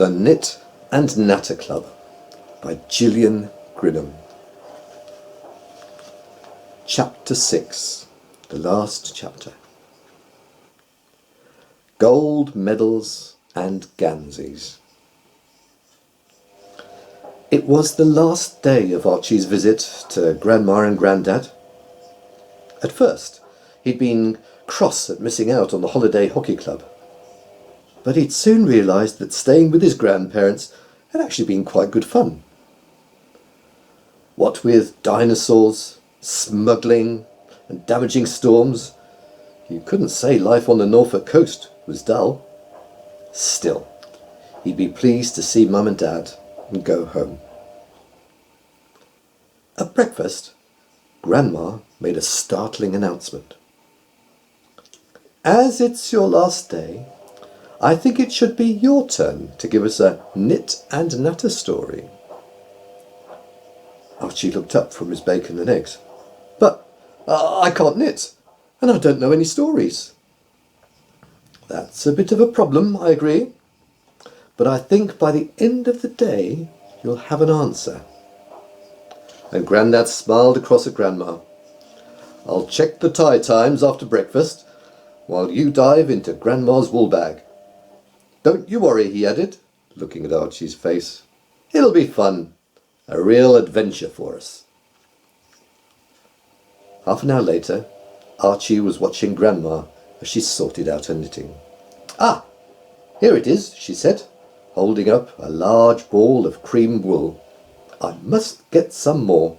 The Knit and Natter Club by Gillian, Grinham. Chapter 6, the last chapter. Gold medals and Ganseys. It was the last day of Archie's visit to Grandma and Grandad. At first, he'd been cross at missing out on the holiday hockey club, but he'd soon realised that staying with his grandparents had actually been quite good fun. What with dinosaurs, smuggling, and damaging storms, you couldn't say life on the Norfolk coast was dull. Still, he'd be pleased to see Mum and Dad and go home. At breakfast, Grandma made a startling announcement. "As it's your last day, I think it should be your turn to give us a knit and natter story." Archie looked up from his bacon and eggs. "But I can't knit, and I don't know any stories." "That's a bit of a problem, I agree. But I think by the end of the day, you'll have an answer." And Grandad smiled across at Grandma. "I'll check the tie times after breakfast, while you dive into Grandma's wool bag. Don't you worry," he added, looking at Archie's face. "It'll be fun. A real adventure for us." Half an hour later, Archie was watching Grandma as she sorted out her knitting. "Ah, here it is," she said, holding up a large ball of cream wool. "I must get some more.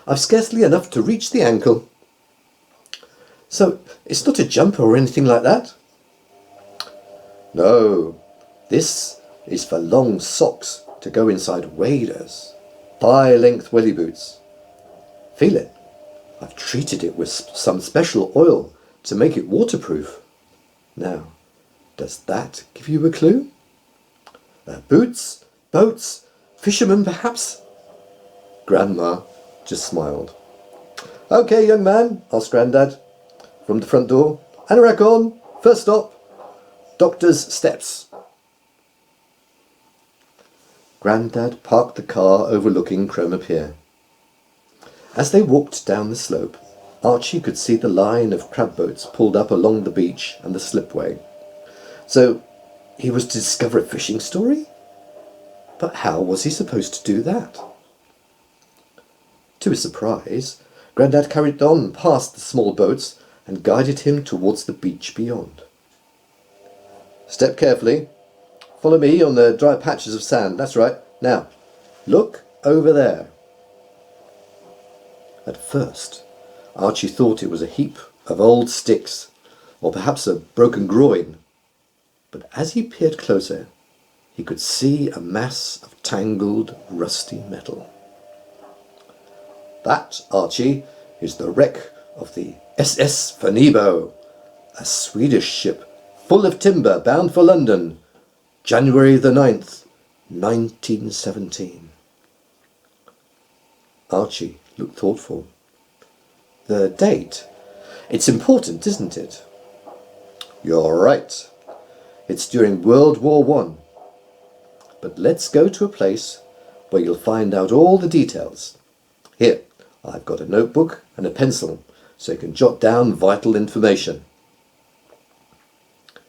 I've scarcely enough to reach the ankle." "So it's not a jumper or anything like that?" "No, this is for long socks to go inside waders, thigh-length welly boots. Feel it? I've treated it with some special oil to make it waterproof. Now, does that give you a clue? Boots, boats, fishermen perhaps?" Grandma just smiled. "Okay, young man," asked Grandad from the front door. "Anorak on, first stop. Doctor's steps." Grandad parked the car overlooking Cromer Pier. As they walked down the slope, Archie could see the line of crab boats pulled up along the beach and the slipway. So he was to discover a fishing story? But how was he supposed to do that? To his surprise, Grandad carried on past the small boats and guided him towards the beach beyond. "Step carefully. Follow me on the dry patches of sand. That's right. Now, look over there." At first, Archie thought it was a heap of old sticks, or perhaps a broken groin. But as he peered closer, he could see a mass of tangled, rusty metal. "That, Archie, is the wreck of the SS Fernebo, a Swedish ship full of timber bound for London, January the 9th, 1917. Archie looked thoughtful. "The date? It's important, isn't it?" "You're right. It's during World War I. But let's go to a place where you'll find out all the details. Here, I've got a notebook and a pencil, so you can jot down vital information."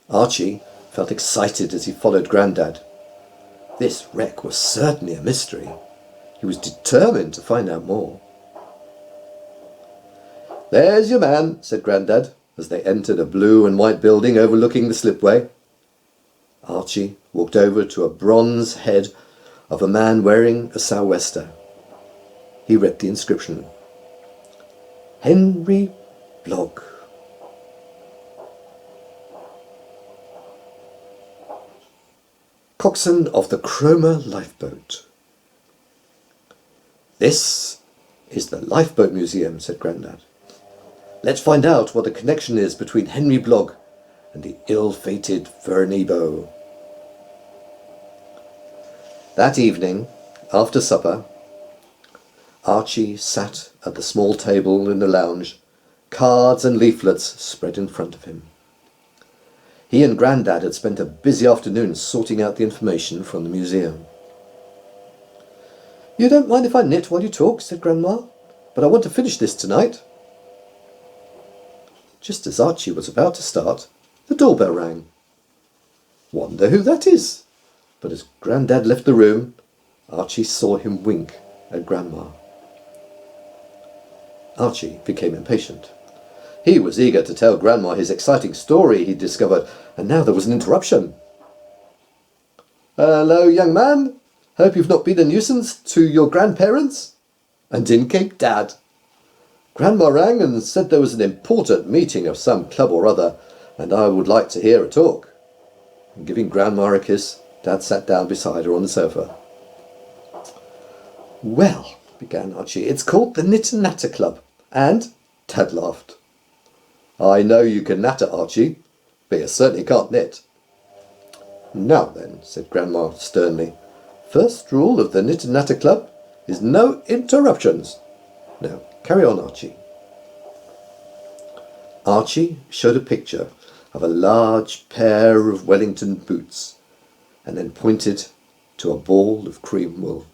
Archie felt excited as he followed Grandad. This wreck was certainly a mystery. He was determined to find out more. "There's your man," said Grandad, as they entered a blue and white building overlooking the slipway. Archie walked over to a bronze head of a man wearing a sou'wester. He read the inscription. "Henry Blogg." "Coxswain of the Cromer lifeboat." "This is the Lifeboat Museum," said Grandad. "Let's find out what the connection is between Henry Blogg and the ill-fated Fernebo." That evening, after supper, Archie sat at the small table in the lounge, cards and leaflets spread in front of him. He and Grandad had spent a busy afternoon sorting out the information from the museum. "You don't mind if I knit while you talk," said Grandma, "but I want to finish this tonight." Just as Archie was about to start, the doorbell rang. "Wonder who that is?" But as Grandad left the room, Archie saw him wink at Grandma. Archie became impatient. He was eager to tell Grandma his exciting story he'd discovered, and now there was an interruption. "Hello, young man. Hope you've not been a nuisance to your grandparents?" And in came Dad. "Grandma rang and said there was an important meeting of some club or other, and I would like to hear a talk." And giving Grandma a kiss, Dad sat down beside her on the sofa. "Well," began Archie, "it's called the Natter Club, and—" Dad laughed. "I know you can natter, Archie, but you certainly can't knit." "Now then," said Grandma sternly, "first rule of the Natter Club is no interruptions. Now, carry on, Archie." Archie showed a picture of a large pair of Wellington boots, and then pointed to a ball of cream wool.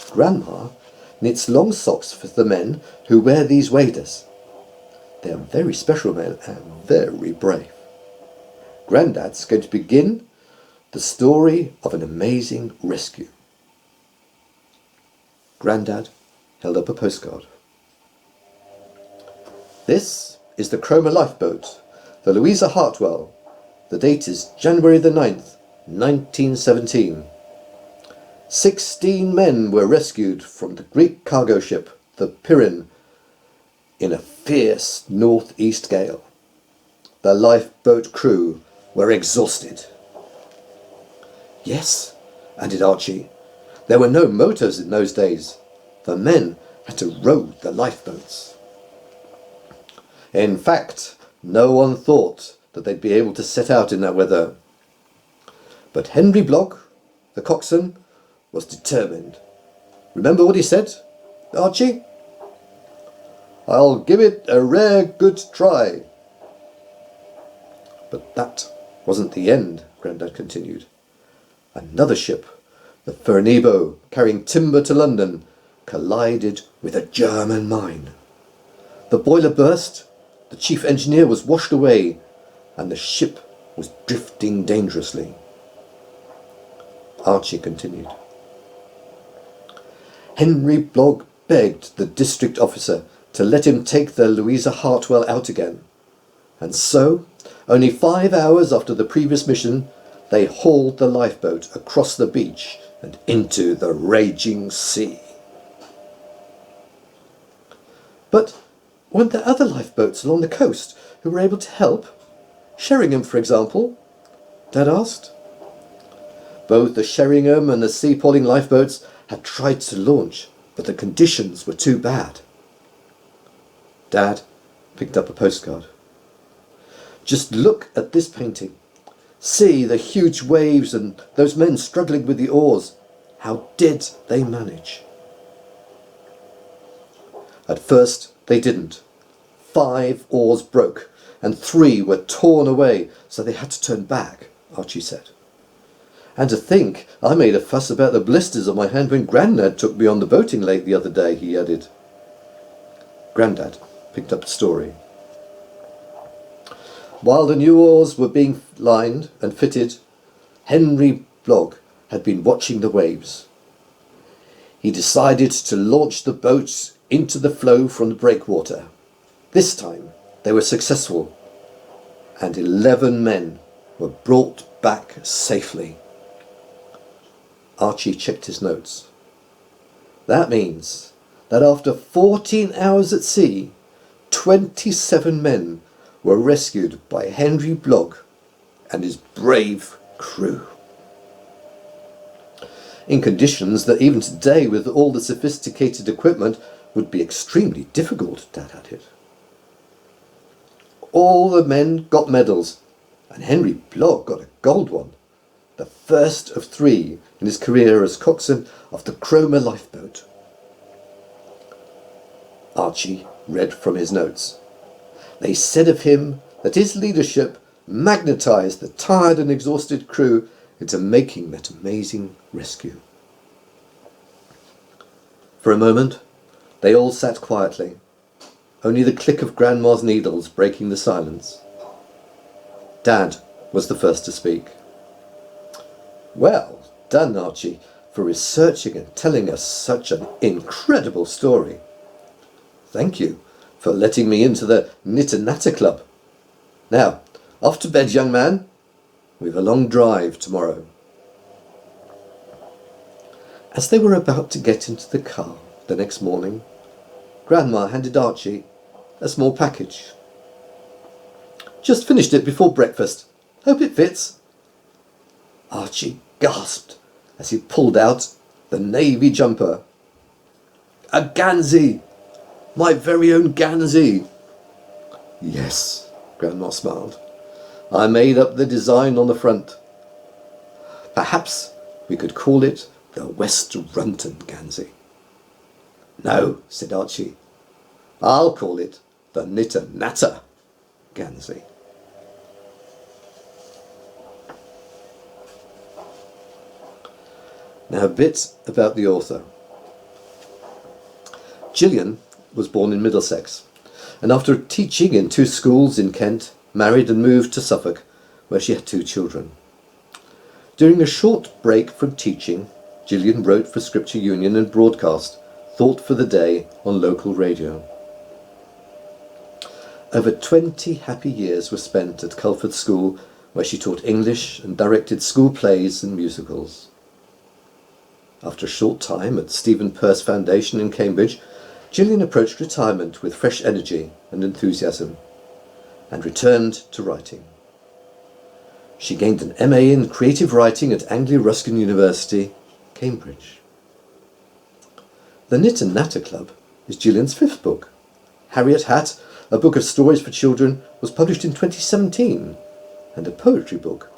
"Grandma knits long socks for the men who wear these waders. They are very special men and very brave. Grandad's going to begin the story of an amazing rescue." Grandad held up a postcard. "This is the Cromer lifeboat, the Louisa Hartwell. The date is January the 9th, 1917. 16 men were rescued from the Greek cargo ship, the Pirin, in a fierce northeast gale. The lifeboat crew were exhausted." "Yes," added Archie. "There were no motors in those days. The men had to row the lifeboats. In fact, no one thought that they'd be able to set out in that weather. But Henry Blogg, the coxswain, was determined. Remember what he said, Archie? 'I'll give it a rare good try.' But that wasn't the end," Grandad continued. "Another ship, the Fernebo, carrying timber to London, collided with a German mine. The boiler burst, the chief engineer was washed away, and the ship was drifting dangerously." Archie continued. "Henry Blogg begged the district officer to let him take the Louisa Hartwell out again, and so, only 5 hours after the previous mission, they hauled the lifeboat across the beach and into the raging sea." "But weren't there other lifeboats along the coast who were able to help? Sheringham, for example?" Dad asked. "Both the Sheringham and the Seapoling lifeboats had tried to launch, but the conditions were too bad." Dad picked up a postcard. "Just look at this painting. See the huge waves and those men struggling with the oars. How did they manage?" "At first they didn't. 5 oars broke and 3 were torn away, so they had to turn back," Archie said. "And to think I made a fuss about the blisters on my hand when Grandad took me on the boating lake the other day," he added. Grandad picked up the story. "While the new oars were being lined and fitted, Henry Blogg had been watching the waves. He decided to launch the boat into the flow from the breakwater. This time they were successful, and 11 men were brought back safely." Archie checked his notes. "That means that after 14 hours at sea, 27 men were rescued by Henry Blogg and his brave crew. In conditions that even today, with all the sophisticated equipment, would be extremely difficult," Dad added. "All the men got medals, and Henry Blogg got a gold one, the first of 3 in his career as coxswain of the Cromer lifeboat." Archie read from his notes. "They said of him that his leadership magnetised the tired and exhausted crew into making that amazing rescue. For a moment, they all sat quietly, only the click of Grandma's needles breaking the silence. Dad was the first to speak. "Well done, Archie, for researching and telling us such an incredible story. Thank you for letting me into the Natter Club. Now, off to bed, young man. We've a long drive tomorrow." As they were about to get into the car the next morning, Grandma handed Archie a small package. "Just finished it before breakfast. Hope it fits." Archie gasped as he pulled out the navy jumper. "A Gansey! My very own Gansey!" "Yes," Grandma smiled. "I made up the design on the front. Perhaps we could call it the West Runton Gansey." "No," said Archie. "I'll call it the Natter Gansey." Now a bit about the author. Gillian was born in Middlesex, and after teaching in 2 schools in Kent, married and moved to Suffolk, where she had 2 children. During a short break from teaching, Gillian wrote for Scripture Union and broadcast Thought for the Day on local radio. Over 20 happy years were spent at Culford School, where she taught English and directed school plays and musicals. After a short time at Stephen Perse Foundation in Cambridge, Gillian approached retirement with fresh energy and enthusiasm, and returned to writing. She gained an MA in Creative Writing at Anglia Ruskin University, Cambridge. The Natter Club is Gillian's 5th book. Harriet Hat, a book of stories for children, was published in 2017, and a poetry book,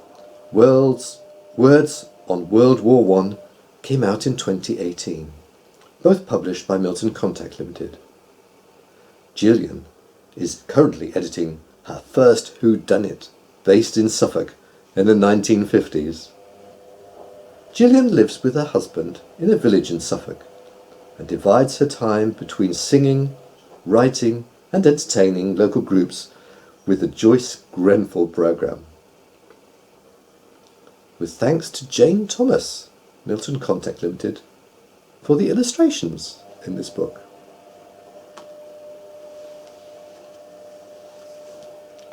Words on World War I, came out in 2018, both published by Milton Contact Limited. Gillian is currently editing her first whodunit, based in Suffolk in the 1950s. Gillian lives with her husband in a village in Suffolk and divides her time between singing, writing and entertaining local groups with the Joyce Grenfell programme. With thanks to Jane Thomas, Milton Contact Limited, for the illustrations in this book.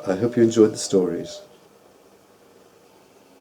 I hope you enjoyed the stories.